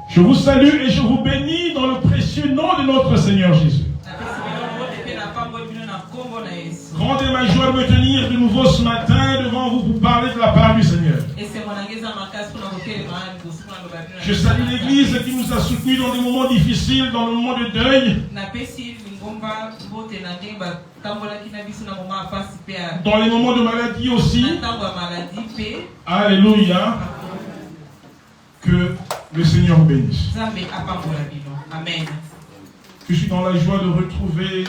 Je vous salue et je vous bénis dans le précieux nom de notre Seigneur Jésus. Grande est ma joie de me tenir de nouveau ce matin devant vous pour parler de la part du Seigneur. Je salue l'Église qui nous a soutenus dans des moments difficiles, dans le moment de deuil, dans les moments de maladie aussi. Alléluia. Que le Seigneur vous bénisse. Amen. Je suis dans la joie de retrouver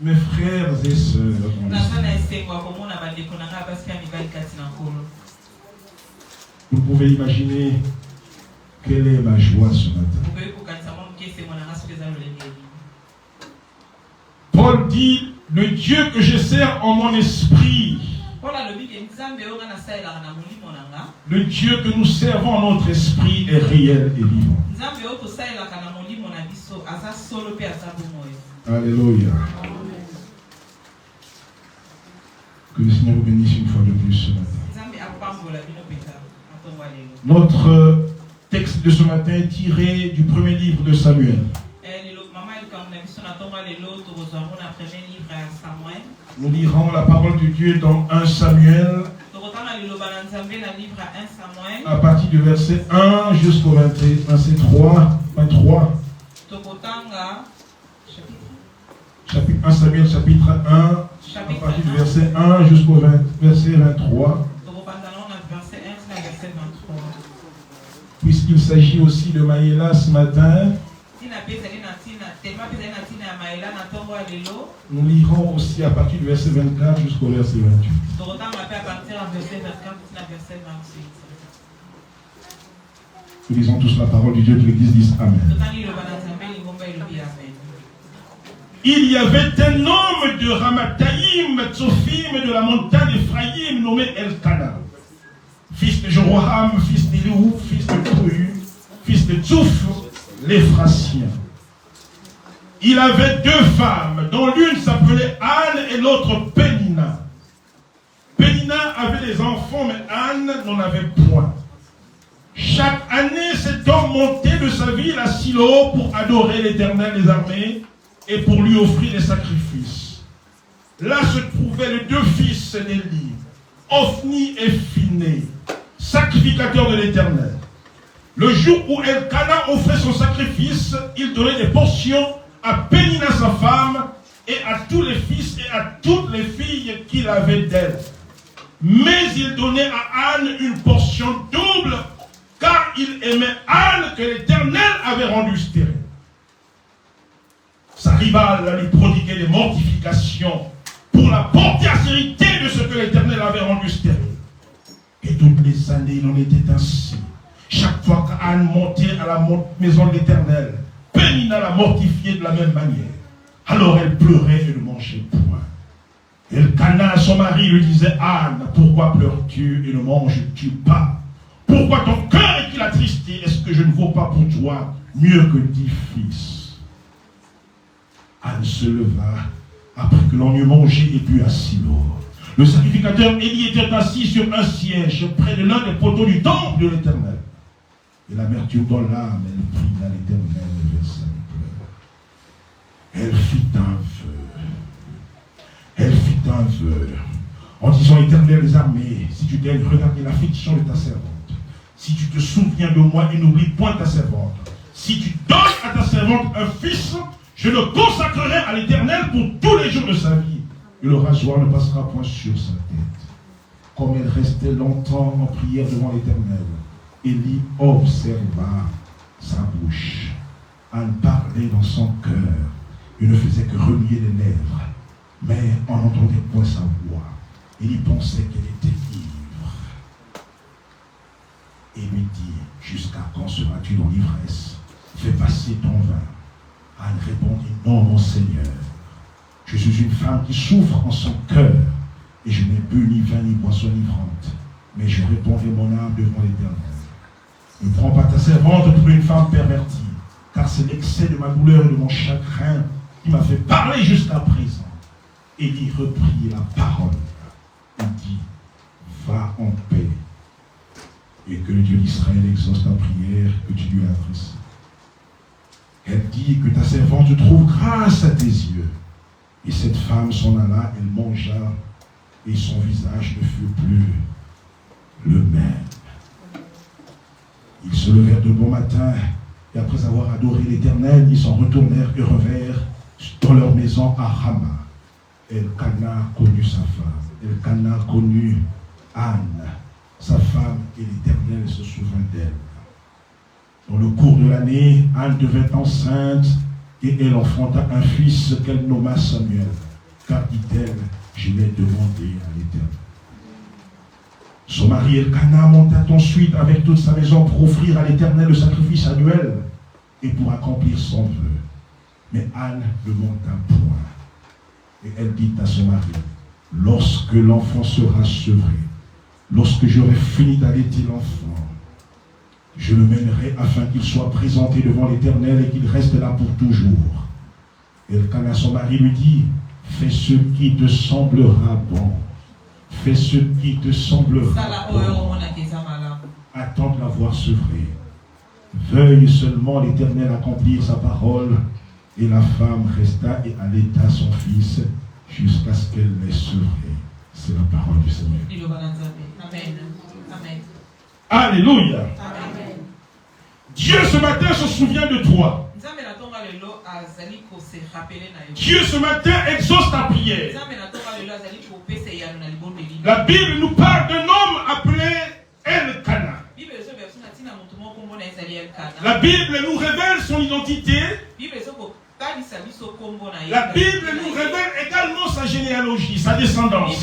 mes frères et sœurs. Vous pouvez imaginer quelle est ma joie ce matin. Paul dit, le Dieu que je sers en mon esprit, le Dieu que nous servons en notre esprit est réel et vivant. Alléluia. Que le Seigneur vous bénisse une fois de plus ce matin. Notre texte de ce matin est tiré du premier livre de Samuel. Nous lirons la parole de Dieu dans 1 Samuel à partir du verset 1 jusqu'au verset 23. Chapitre 1 Samuel, chapitre 1, à partir du verset 1 jusqu'au verset 23. Puisqu'il s'agit aussi de Maïla ce matin, nous lirons aussi à partir du verset 24 jusqu'au verset 28. Nous lisons tous la parole de Dieu, que l'Église dise Amen. Il y avait un homme de Ramathaïm, Tsophim, de la montagne d'Ephraïm, nommé Elkana, fils de Jeroham, fils d'Eliou, fils de Tohu, fils de Tsouf, l'Éphrasien. Il avait deux femmes, dont l'une s'appelait Anne et l'autre Pénina. Pénina avait des enfants, mais Anne n'en avait point. Chaque année, cet homme montait de sa ville à Silo pour adorer l'Éternel des armées et pour lui offrir des sacrifices. Là se trouvaient les deux fils d'Élie, Ophni et Phiné, sacrificateurs de l'Éternel. Le jour où Elkana offrait son sacrifice, il donnait des portions à Pénina sa femme et à tous les fils et à toutes les filles qu'il avait d'elle. Mais il donnait à Anne une portion double, car il aimait Anne que l'Éternel avait rendue stérile. Sa rivale lui prodiguait des mortifications pour la postérité de ce que l'Éternel avait rendu stérile. Et toutes les années, il en était ainsi. Chaque fois qu'Anne montait à la maison de l'Éternel, Pénina la mortifiait de la même manière. Alors elle pleurait et ne mangeait point. Elkana, son mari, lui disait, Anne, pourquoi pleures-tu et ne manges-tu pas? Pourquoi ton cœur est-il attristé? Est-ce que je ne vaux pas pour toi mieux que 10 fils? Anne se leva après que l'on eut mangé et bu à Silo. Le sacrificateur Élie était assis sur un siège près de l'un des poteaux du temple de l'Éternel. Et l'amertume dans l'âme, elle prit à l'Éternel et versa une pleure. Elle fit un vœu. Elle fit un vœu en disant, Éternel des armées, si tu daignes regarder l'affliction de ta servante, si tu te souviens de moi et n'oublie point ta servante, si tu donnes à ta servante un fils, je le consacrerai à l'Éternel pour tous les jours de sa vie. Et le rasoir ne passera point sur sa tête. Comme elle restait longtemps en prière devant l'Éternel, Élie observa sa bouche. Elle parlait dans son cœur. Il ne faisait que remuer les lèvres. Mais on n'entendait point sa voix. Élie pensait qu'elle était ivre. Et lui dit, jusqu'à quand seras-tu dans l'ivresse? Fais passer ton vin. Anne répondit, non, mon Seigneur. Je suis une femme qui souffre en son cœur, et je n'ai bu ni vin ni boisson enivrante, mais je répondrai mon âme devant l'Éternel. Ne prends pas ta servante pour une femme pervertie, car c'est l'excès de ma douleur et de mon chagrin qui m'a fait parler jusqu'à présent. Élie reprit la parole et dit, va en paix, et que le Dieu d'Israël exauce ta prière que tu lui as adressée. dit que ta servante trouve grâce à tes yeux. Et cette femme s'en alla, elle mangea, et son visage ne fut plus le même. Ils se levèrent de bon matin, et après avoir adoré l'Éternel, ils s'en retournèrent et revinrent dans leur maison à Rama. Elkana connut sa femme. Elkana connut Anne, sa femme, et l'Éternel se souvint d'elle. Dans le cours de l'année, Anne devint enceinte, et elle enfanta un fils qu'elle nomma Samuel, car dit-elle, je l'ai demandé à l'Éternel. Son mari Elkana monta ensuite avec toute sa maison pour offrir à l'Éternel le sacrifice annuel et pour accomplir son vœu. Mais Anne ne monta point. Et elle dit à son mari, lorsque l'enfant sera sevré, lorsque j'aurai fini d'allaiter l'enfant, je le mènerai afin qu'il soit présenté devant l'Éternel et qu'il reste là pour toujours. Elkana, son mari, lui dit, fais ce qui te semblera bon. Fais ce qui te semblera bon. Attends de l'avoir sevré. Veuille seulement l'Éternel accomplir sa parole. Et la femme resta et allaita son fils jusqu'à ce qu'elle l'ait sevré. C'est la parole du Seigneur. Amen. Amen. Alléluia. Amen. Dieu ce matin se souvient de toi. Dieu ce matin exauce ta prière. La Bible nous parle d'un homme appelé Elkana. La Bible nous révèle son identité. La Bible nous révèle également sa généalogie, sa descendance.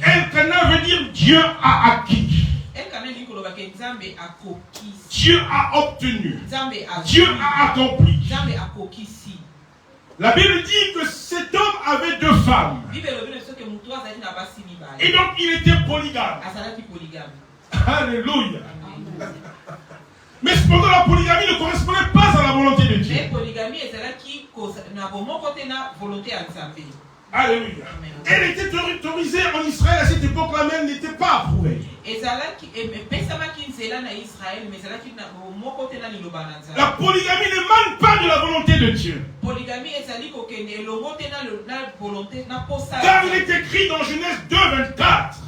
Elkana veut dire Dieu a acquis. Dieu a obtenu. Dieu a accompli. La Bible dit que cet homme avait 2 femmes. Et donc il était polygame. Alléluia. Mais cependant la polygamie ne correspondait pas à la volonté de Dieu. Alléluia. Elle était autorisée en Israël à cette époque-là, mais elle n'était pas approuvée. La polygamie n'émane pas de la volonté de Dieu. Car il est écrit dans Genèse 2:24.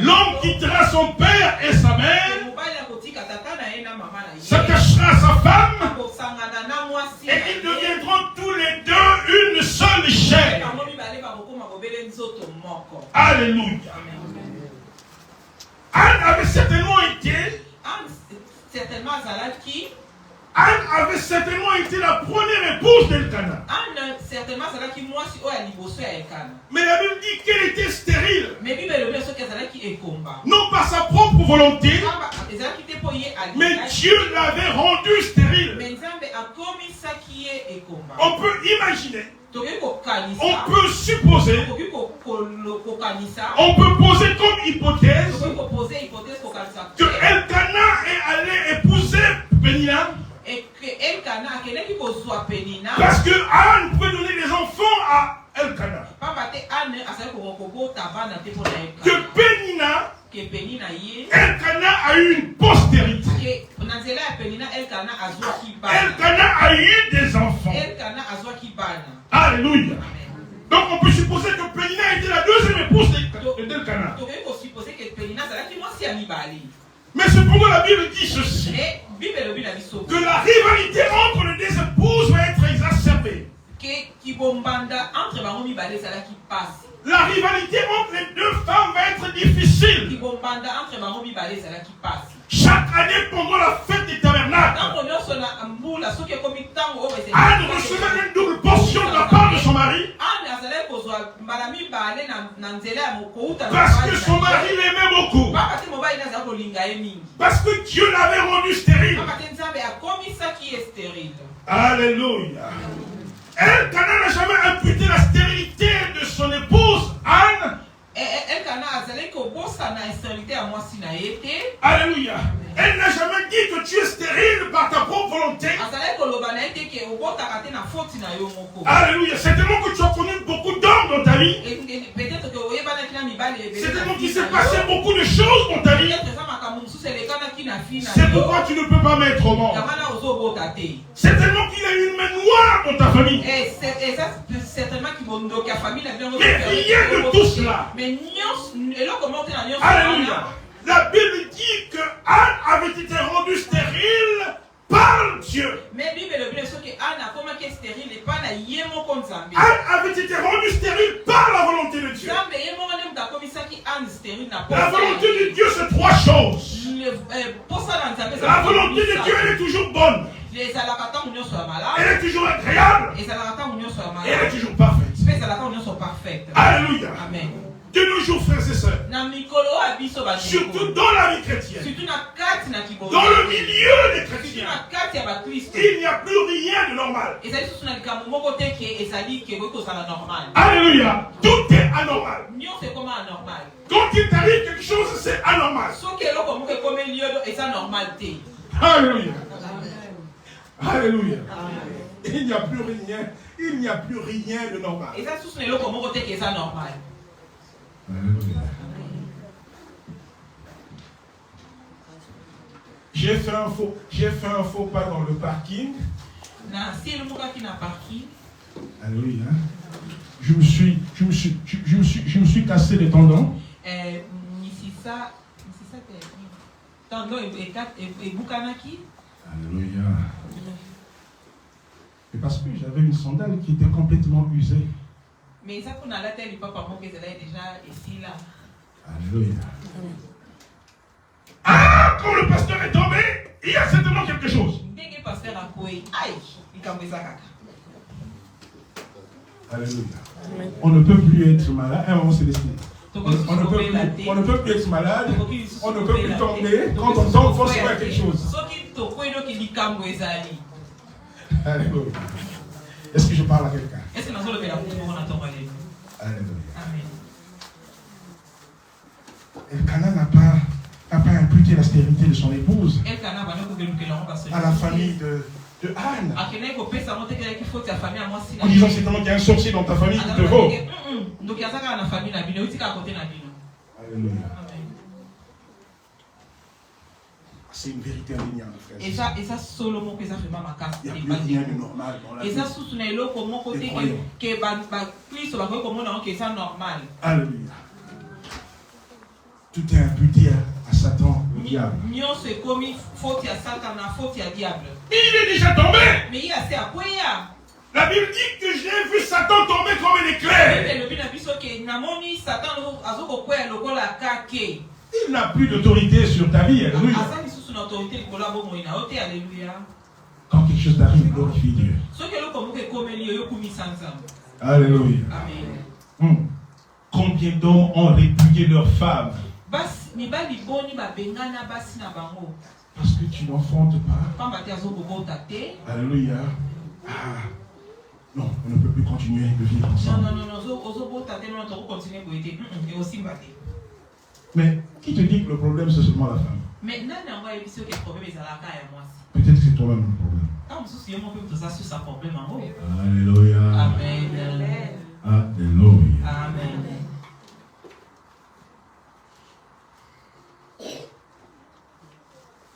L'homme quittera son père et sa mère, s'attachera à sa femme, et ils deviendront tous les deux une seule chair. Alléluia. Anne avait certainement été la première épouse d'Elkana. Mais la Bible dit qu'elle était stérile. Non par sa propre volonté, mais Dieu l'avait rendue stérile. On peut imaginer, on peut supposer, on peut poser comme hypothèse que Elkana est allé épouser Pénina. Parce que Anne pouvait donner des enfants à Elkana. Que Pénina, Elkana a eu une postérité. Elkana a eu des enfants. Alléluia. Donc on peut supposer que Pénina était la deuxième épouse d'Elkana. Mais cependant la Bible dit ceci, que la rivalité entre les 2 épouses va être exacerbée. La rivalité entre les 2 femmes va être difficile. Chaque année pendant la fête des tabernacles, Anne recevait une double portion de la part de son mari. Parce que son mari l'aimait beaucoup. Parce que Dieu l'avait rendu stérile. Alléluia. Elkana n'a jamais imputé la stérilité de son épouse Anne. Alléluia. Elle n'a jamais dit que tu es stérile par ta propre volonté. Alléluia. Certainement que tu as connu beaucoup d'hommes dans ta vie. Certainement qu'il s'est passé beaucoup de choses dans ta vie. C'est pourquoi tu ne peux pas mettre au monde. C'est tellement qu'il y a une main noire dans ta famille. Et certainement qu'il y a famille. Mais rien de tout cela. Alléluia. La Bible dit que Anne avait été rendue stérile par Dieu. Mais Bible que Anne avait été rendue stérile par la volonté de Dieu. La volonté de Dieu, c'est trois choses. La volonté de Dieu, elle est toujours bonne. Elle est toujours agréable. Et elle est toujours parfaite. Alléluia. Amen. De nos jours, frères et sœurs, surtout dans la vie chrétienne, dans le milieu des chrétiens, il n'y a plus rien de normal. Alléluia. Tout est anormal. Quand il t'arrive quelque chose, c'est anormal. Alléluia. Alléluia. Il n'y a plus rien. Il n'y a plus rien de normal. Alléluia. J'ai fait un faux pas dans le parking. Alléluia. Je me suis cassé les tendons. Alléluia. Et parce que j'avais une sandale qui était complètement usée. Mais ça qu'on a la tête, il peut pas que c'est déjà ici là. Alléluia. Ah, quand le pasteur est tombé, il y a certainement quelque chose. Dès que le pasteur a coué, aïe, il cambe ça caca. Alléluia. On ne peut plus être malade. Un moment céleste. On ne peut plus être malade. On ne peut plus tomber. Quand on tombe, il faut se faire quelque chose. Alléluia. Est-ce que je parle à quelqu'un? Est-ce que nous allons faire Alléluia. Amen. Elkanah n'a pas imputé la stérilité de son épouse à la famille de Anne. En disant certainement qu'il y a un sorcier dans ta famille qui te vaut. Alléluia. C'est une vérité indéniable, frère. Et ça, Solomon, ça fait ma casse. Il n'y a plus rien de normal dans la vie. Et ça, soutenez-le comme mon côté que Christ va comme on que ça normal. Alléluia. Tout est imputé à Satan, le diable. C'est comme faute à Satan, faute à diable. Il est déjà tombé. Mais il y a assez à quoi. La Bible dit que j'ai vu Satan tomber comme un éclair. Il n'a plus d'autorité sur ta vie. Alléluia. Quand quelque chose t'arrive, glorifie Dieu. Alléluia. Combien d'hommes ont répudié leurs femmes? Parce que tu n'enfantes pas. Alléluia. Non, on ne peut plus continuer de vivre ensemble. Mais qui te dit que le problème c'est seulement la femme? Peut-être que c'est toi-même le problème. Alléluia. Amen. Alléluia. Amen.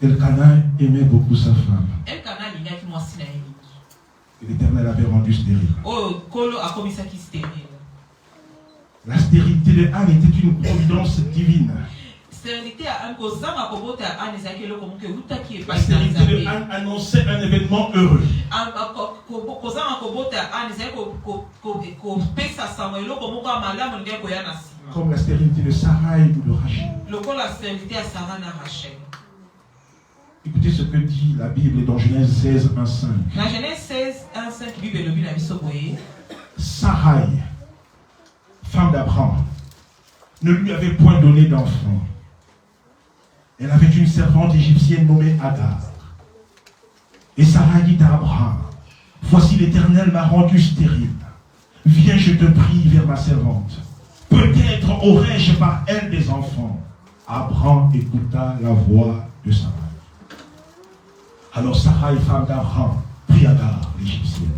Elkanah aimait beaucoup sa femme. Et l'Éternel avait rendu stérile. La stérilité de Anne était une providence divine. La stérilité de Anne annonçait un événement heureux. Comme la stérilité de Sarah ou de Rachel. Écoutez ce que dit la Bible dans Genèse 16, 1, 5. Dans Genèse 16, 1, 5, Sarai, femme d'Abraham, ne lui avait point donné d'enfant. Elle avait une servante égyptienne nommée Agar. Et Sarai dit à Abraham, voici l'Éternel m'a rendu stérile. Viens, je te prie, vers ma servante. Peut-être aurais-je par elle des enfants. Abraham écouta la voix de Sarai. Alors Sarai, femme d'Abraham, prit Agar, l'Égyptienne,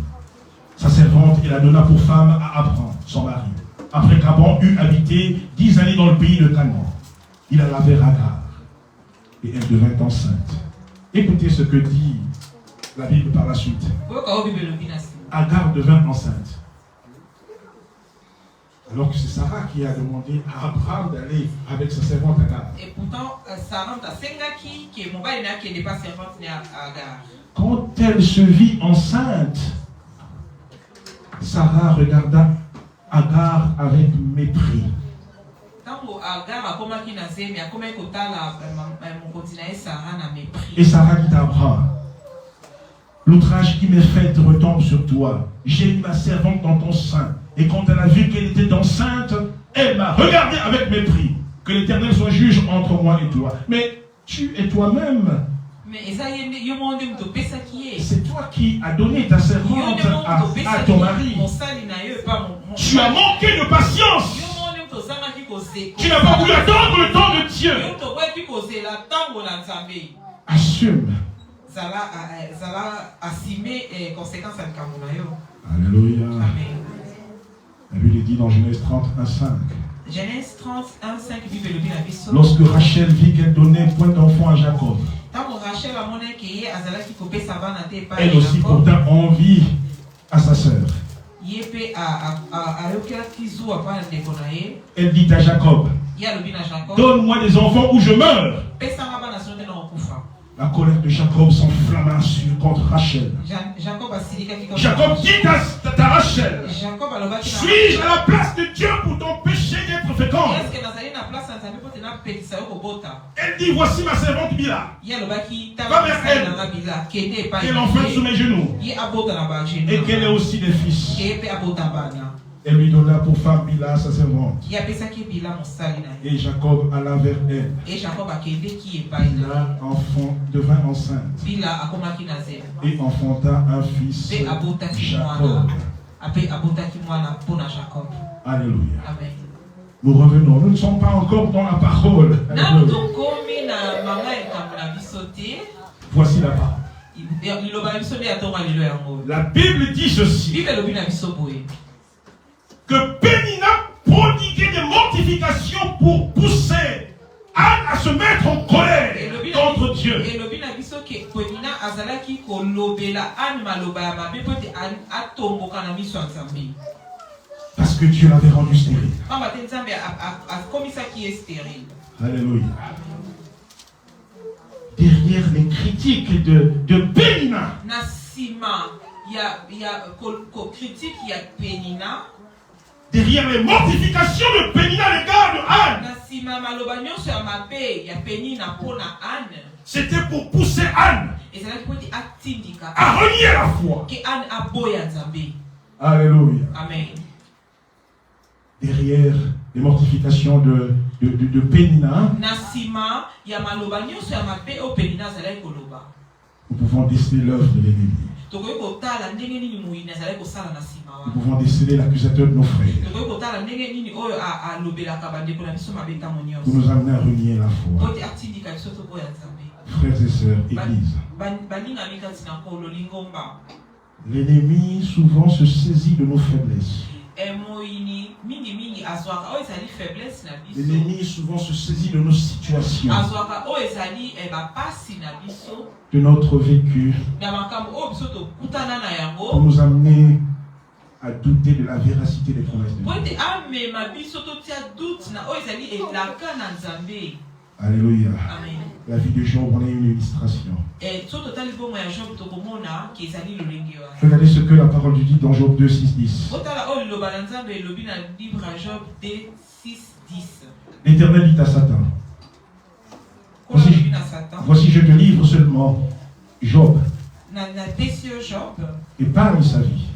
sa servante, et la donna pour femme à Abraham, son mari. Après qu'Abraham eut habité 10 années dans le pays de Canaan, il alla vers Agar. Et elle devint enceinte. Écoutez ce que dit la Bible par la suite. Agar devint enceinte. Alors que c'est Sarah qui a demandé à Abraham d'aller avec sa servante Agar. Et pourtant, Sarah a dit que mon mari n'est pas servante Agar. Quand elle se vit enceinte, Sarah regarda Agar avec mépris. Et Sarah dit à Abraham, l'outrage qui m'est fait retombe sur toi. J'ai mis ma servante dans ton sein. Et quand elle a vu qu'elle était enceinte, elle m'a regardé avec mépris. Que l'Éternel soit juge entre moi et toi. Mais tu es toi-même. C'est toi qui as donné ta servante à ton mari. Tu as manqué de patience. Tu n'as pas voulu attendre le temps de Dieu. Assume. Alléluia. La Bible dit dans Genèse 31:5. Genèse 31:5. Lorsque Rachel vit qu'elle donnait point d'enfant à Jacob, elle aussi porta envie à sa sœur. Elle dit à Jacob, donne-moi des enfants ou je meurs. La colère de Jacob s'enflamma contre Rachel. Jacob dit à Rachel, suis-je à la place de Dieu pour t'empêcher d'être féconde? Elle dit, voici ma servante Bila. Va vers elle. Qu'elle enfante sous mes genoux. Et qu'elle ait aussi des fils. Elle lui donna pour femme Bila, sa servante. Et Jacob alla vers elle. Bila devint enceinte. Et enfanta un fils, Jacob. Alléluia. Nous revenons. Nous ne sommes pas encore dans la parole. Voici la parole. La Bible dit ceci. Que Pénina prodiguait des mortifications pour pousser Anne à se mettre en colère contre Dieu. Parce que Dieu l'avait rendu stérile. Alléluia. Derrière les critiques de Pénina, derrière les mortifications de Pénina à l'égard de Anne, c'était pour pousser Anne à renier la foi. Alléluia. Amen. Derrière les mortifications de Pénina, nous pouvons déceler l'œuvre de l'ennemi. Nous pouvons déceler l'accusateur de nos frères pour nous amener à renier la foi. Frères et sœurs, Église, l'ennemi souvent se saisit de nos faiblesses. L'ennemi souvent se saisit de nos situations, de notre vécu, pour nous amener à douter de la véracité des promesses de Dieu. Alléluia. Amen. La vie de Job, on a une illustration. Regardez ce que la parole dit dans Job 2:6-10. L'Éternel dit à Satan, voici je te livre seulement Job. Épargne sa vie.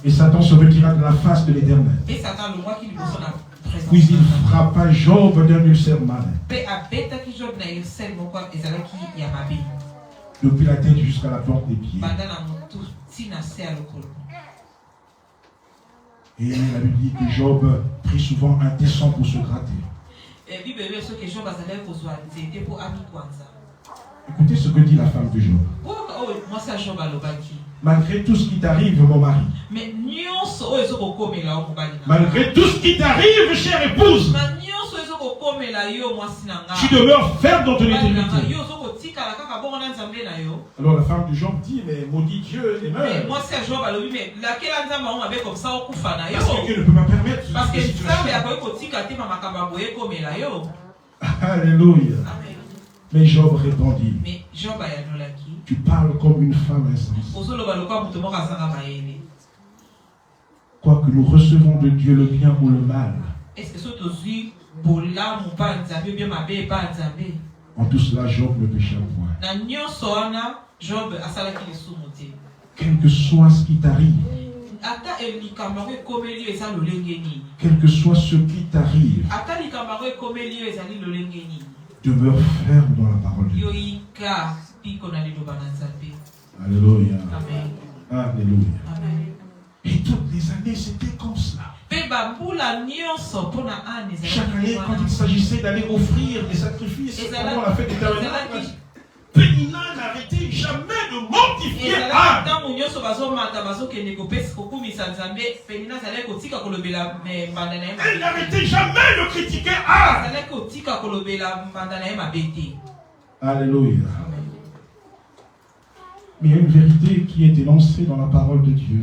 Et Satan se retira de la face de l'Éternel. Puis il frappa Job d'un ulcère malin. Depuis la tête jusqu'à la plante des pieds. Et la Bible dit que Job prit souvent un tesson pour se gratter. Écoutez ce que dit la femme de Job. Malgré tout ce qui t'arrive, mon mari. Malgré tout ce qui t'arrive, chère épouse. Tu demeures ferme dans ton intégrité. Alors la femme de Job dit, mais maudit Dieu et meurt. Parce que Dieu ne peut pas permettre cette situation. Alléluia. Mais Job répondit, tu parles comme une femme insensée. Quoique nous recevons de Dieu le bien ou le mal, en tout cela, Job ne pécha point. Quel que soit ce qui t'arrive, quel que soit ce qui t'arrive, demeure ferme dans la parole de Dieu. Alléluia. Alléluia. Et toutes les années, c'était comme cela. Chaque année, quand il s'agissait d'aller offrir des sacrifices pendant la fête des tabernacles, Pénina n'arrêtait jamais de mortifier Anne. Elle n'arrêtait jamais de critiquer Anne. Alléluia. Mais il y a une vérité qui est énoncée dans la parole de Dieu.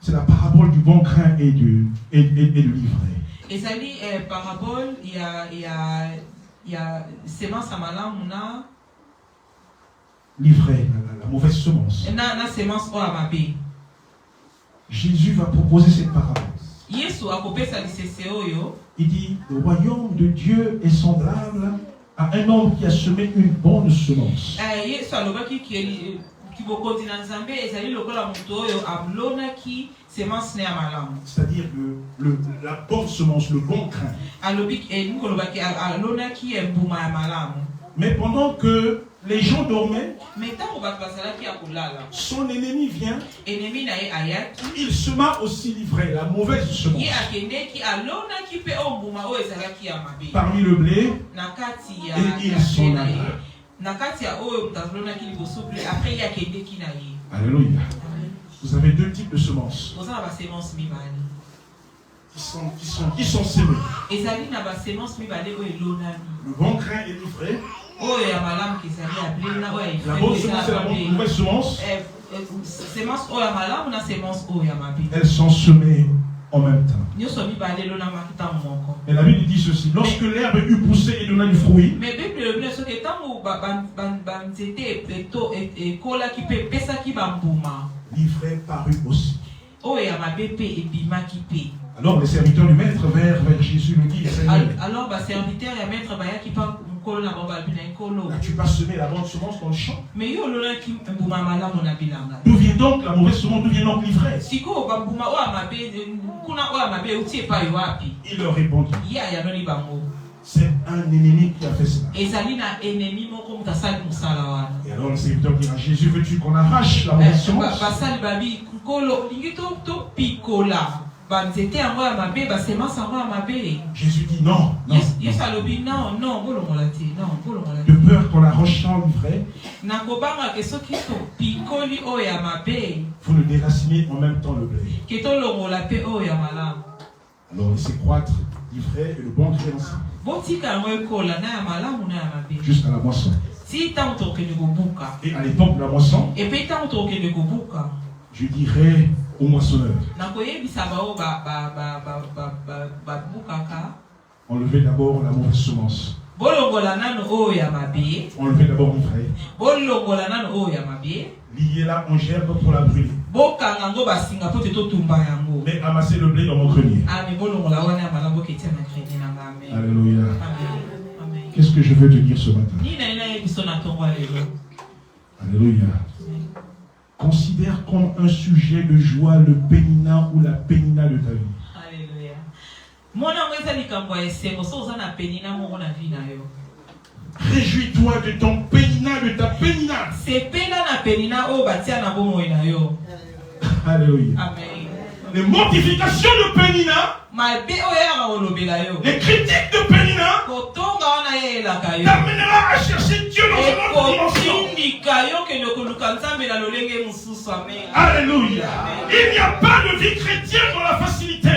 C'est la parabole du bon grain et de l'ivraie. Parabole, il y a semence à malamuna. L'ivraie, la mauvaise semence. Jésus va proposer cette parabole. Il dit, le royaume de Dieu est semblable à un homme qui a semé une bonne semence. C'est-à-dire la bonne semence, le bon grain. Mais pendant que les gens dormaient, son ennemi vient, il sema aussi l'ivraie, la mauvaise semence. Parmi le blé, et il s'en alla. Alléluia. Vous avez deux types de semences qui sont semées. Le bon grain et l'ivraie. La bonne semence et la mauvaise semence. Elles sont semées en même temps. Et la Bible dit ceci: lorsque l'herbe eut poussé et donna du fruit, l'ivraie parut aussi. Alors les serviteurs du maître vers Jésus lui disent: Seigneur, as-tu pas semé la bonne semence dans le champ? D'où vient donc la mauvaise semence? D'où vient donc l'ivraie? Il leur répondit: c'est un ennemi qui a fait cela. Et alors le serviteur dit à Jésus: veux-tu qu'on arrache la mauvaise semence? Jésus dit non. De peur qu'en arrachant l'ivraie, vous ne déracinez en même temps le blé. Alors laissez croître l'ivraie et le bon grain ensemble, jusqu'à la moisson. Et à l'époque de la moisson, je dirais au moissonneur: enlevez d'abord la mauvaise semence. Enlevez d'abord l'ivraie. Liez-la en gerbe pour la brûler. Mais amassez le blé dans mon grenier. Alléluia. Qu'est-ce que je veux te dire ce matin? Alléluia. Considère comme un sujet de joie le pénina ou la pénina de ta vie. Alléluia. Réjouis-toi de ton pénina, de ta pénina. Alléluia. Amen. Les mortifications de pénina, les critiques de pénina t'amènera à chercher Dieu dans une autre dimension. Alléluia. Il n'y a pas de vie chrétienne dans la facilité.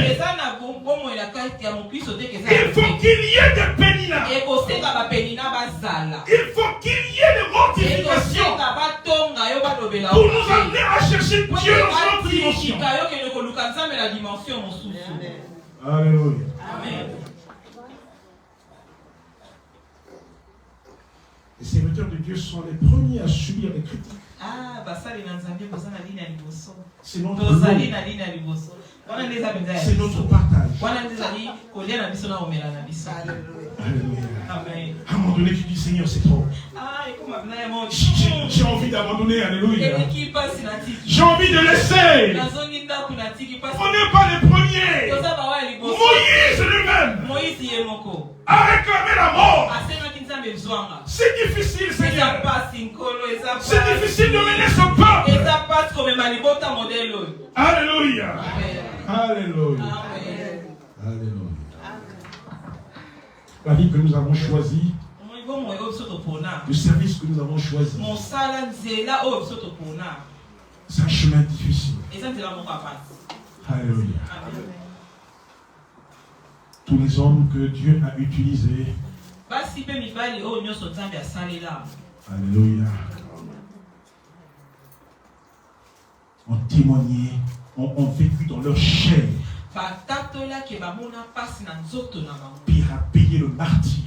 Il faut qu'il y ait des péninas. Il faut qu'il y ait des mortifications pour nous amener à chercher Dieu dans notre dimension. Alléluia. Amen. Les serviteurs de Dieu sont les premiers à subir les critiques. C'est notre lot. C'est notre partage. Alléluia. À un moment donné, tu dis Seigneur, c'est trop. J'ai envie d'abandonner. Alléluia. J'ai envie de laisser. On n'est pas les premiers. Moïse lui-même a réclamé la mort. C'est difficile, Seigneur. C'est difficile de mener ce peuple. Alléluia. Alléluia. Alléluia. La vie que nous avons choisie, le service que nous avons choisi, c'est un chemin difficile. Alléluia. Tous les hommes que Dieu a utilisés, alléluia, ont témoigné, ont vécu dans leur chair. Pierre a payé le martyr.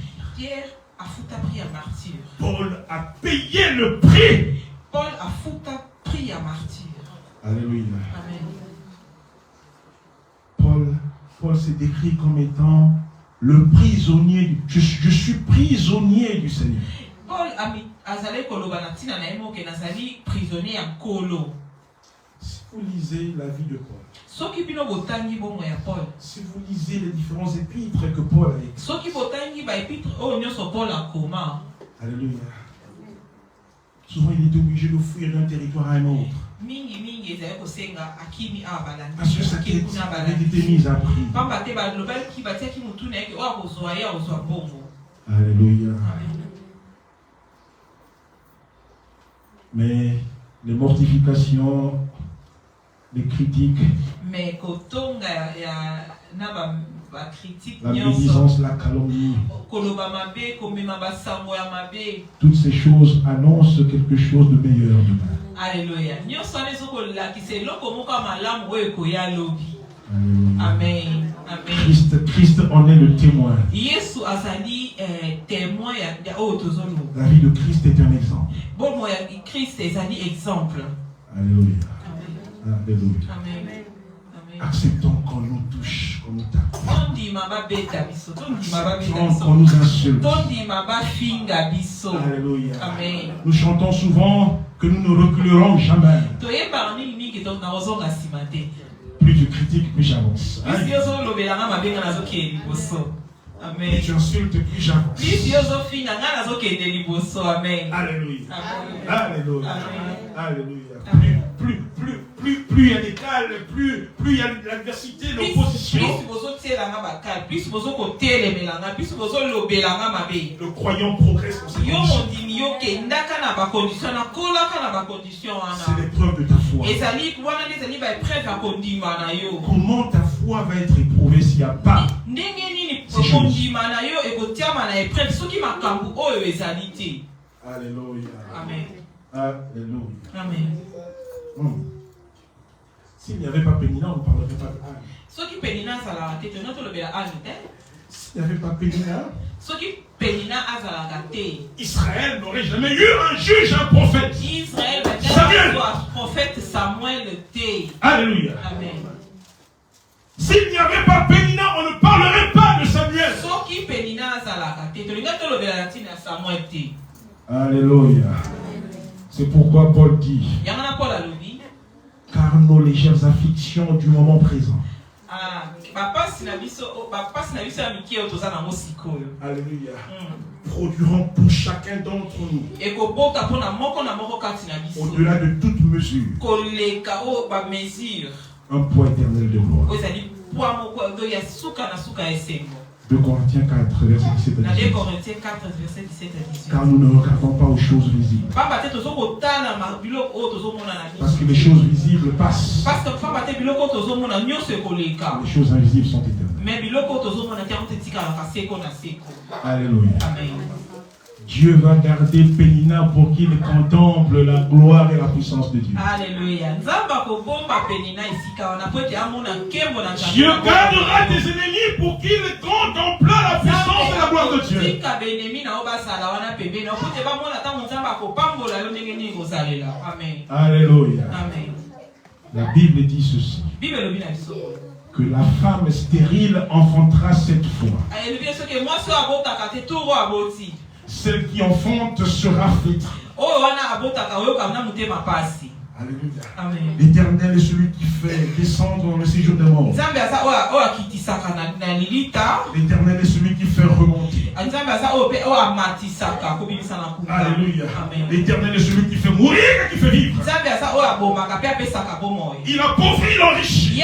Paul a payé le prix. Alléluia. Paul s'est décrit comme étant le prisonnier. Je suis prisonnier du Seigneur. Paul Si vous lisez la vie de Paul, si vous lisez les différents épîtres que Paul a écrits, alléluia, souvent il est obligé de fuir d'un territoire à un autre. Parce que sa tête avait été mise à prix. Alléluia. Mais les mortifications, les critiques, la médisance, la calomnie, toutes ces choses annoncent quelque chose de meilleur demain. Alléluia. Amen. Christ en est le témoin. La vie de Christ est un exemple. Alléluia. Alléluia. Acceptons qu'on nous touche, qu'on nous tape. Acceptons qu'on nous insulte. Alléluia. Amen. Nous chantons souvent que nous ne reculerons jamais. Plus tu critiques, plus j'avance. Plus tu insultes, plus j'avance. Alléluia. Alléluia. Alléluia. Plus il y a des cales, plus il y a de l'adversité, l'opposition. Le croyant progresse dans ses conditions. C'est l'épreuve de ta foi. Comment ta foi va être éprouvée s'il n'y a pas ces choses? Alléluia. Amen. Alléluia. Amen. S'il n'y avait pas Pénina, on ne parlerait pas de Anne. S'il n'y avait pas Pénina, Israël n'aurait jamais eu un juge, un prophète. Samuel. Alléluia. Amen. S'il n'y avait pas Pénina, on ne parlerait pas de Samuel. Alléluia. C'est pourquoi Paul dit, car nos légères afflictions du moment présent, alléluia, produiront pour chacun d'entre nous, au-delà de toute mesure, un poids éternel de gloire. 2 Corinthiens 4, verset 17 à 18. Car nous ne regardons pas aux choses visibles. Parce que les choses visibles passent. Les choses invisibles sont éternelles. Alléluia. Amen. Dieu va garder Pénina pour qu'il contemple la gloire et la puissance de Dieu. Alléluia. Dieu gardera tes ennemis pour qu'ils contemplent la puissance et la gloire de Dieu. Alléluia. Amen. La Bible dit ceci. Que la femme stérile enfantera 7 fois. Celle qui enfante sera flétrie. Alléluia. L'Éternel est celui qui fait descendre dans le séjour des morts. L'Éternel est celui qui fait remonter. Alléluia. L'Éternel est celui qui fait mourir et qui fait vivre. Il appauvrit l'enrichi.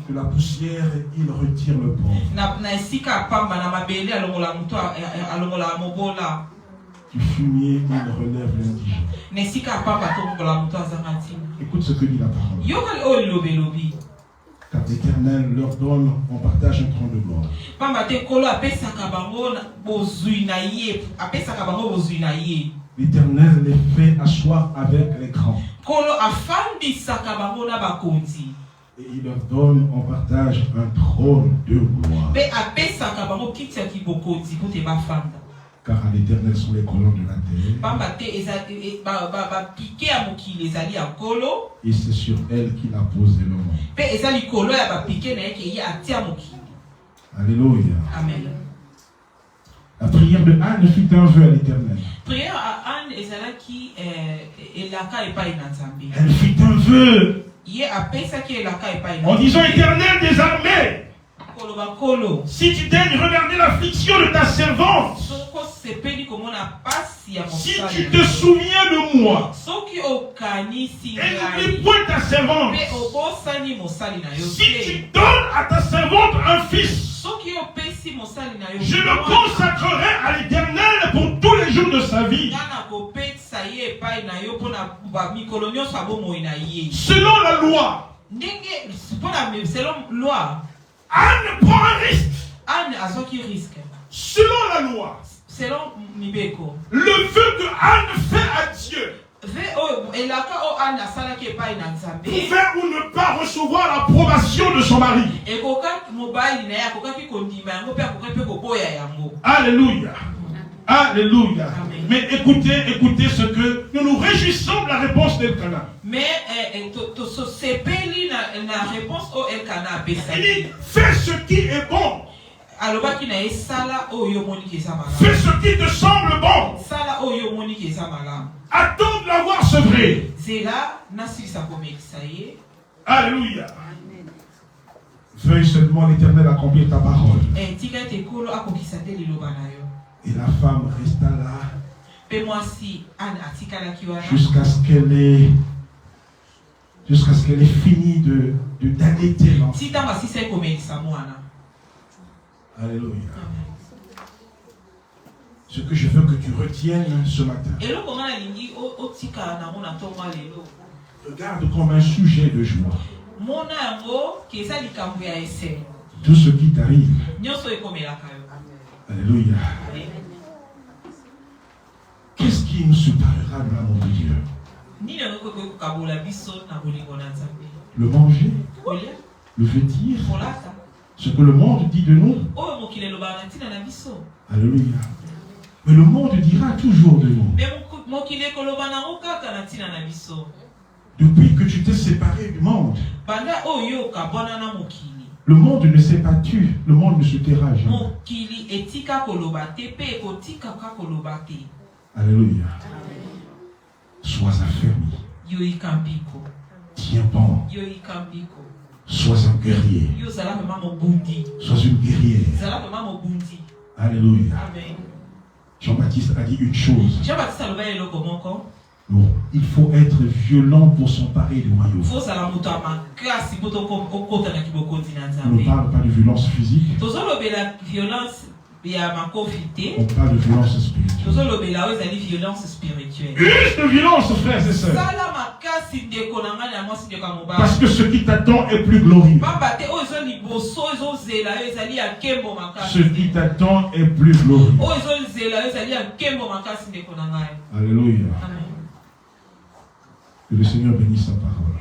De la poussière, il retire le pauvre. Du fumier, il relève l'indigent. Écoute ce que dit la parole. Car l'Éternel leur donne, on partage un trône de gloire. L'Éternel les fait asseoir avec les grands. Et il leur donne, on partage un trône de gloire. Car à l'Éternel sont les colonnes de la terre. Et c'est sur elle qu'il a posé le monde. Alléluia. Amen. La prière de Anne fut un vœu à l'Éternel. Elle fit un vœu en disant: Éternel des armées, si tu daignes regarder l'affliction de ta servante, si tu te souviens de moi, et n'oublie point ta servante, si tu donnes à ta servante un fils, je le consacrerai à l'Éternel pour tous les jours de sa vie. Selon la loi, Anne prend un risque. Selon la loi, le vœu que Anne fait à Dieu pouvait ou ne pas recevoir l'approbation de son mari. Alléluia. Alléluia. Mais écoutez ce que nous nous réjouissons de la réponse d'Elkana. Il dit: fais ce qui est bon. Fais ce qui te semble bon. Attends de l'avoir sevré. Alléluia. Veuille seulement l'Éternel accomplir ta parole. Et la femme resta là jusqu'à ce qu'elle ait fini d'allaiter l'enfant. Alléluia. Ce que je veux que tu retiennes ce matin, regarde comme un sujet de joie tout ce qui t'arrive. Alléluia. Qu'est-ce qui nous séparera de l'amour de Dieu? Le manger, le vêtir, ce que le monde dit de nous. Alléluia. Mais le monde dira toujours de nous. Depuis que tu t'es séparé du monde, le monde ne s'est pas tu, le monde ne se taira jamais. Alléluia. Sois affermi. Tiens bon. Sois un guerrier. Sois une guerrière. Alléluia. Jean-Baptiste a dit une chose. Non, il faut être violent pour s'emparer du royaume. On ne parle pas de violence physique. On parle de violence spirituelle. Juste de violence, frères et sœurs. Parce que ce qui t'attend est plus glorieux. Ce qui t'attend est plus glorieux. Alléluia. Que le Seigneur bénisse sa parole.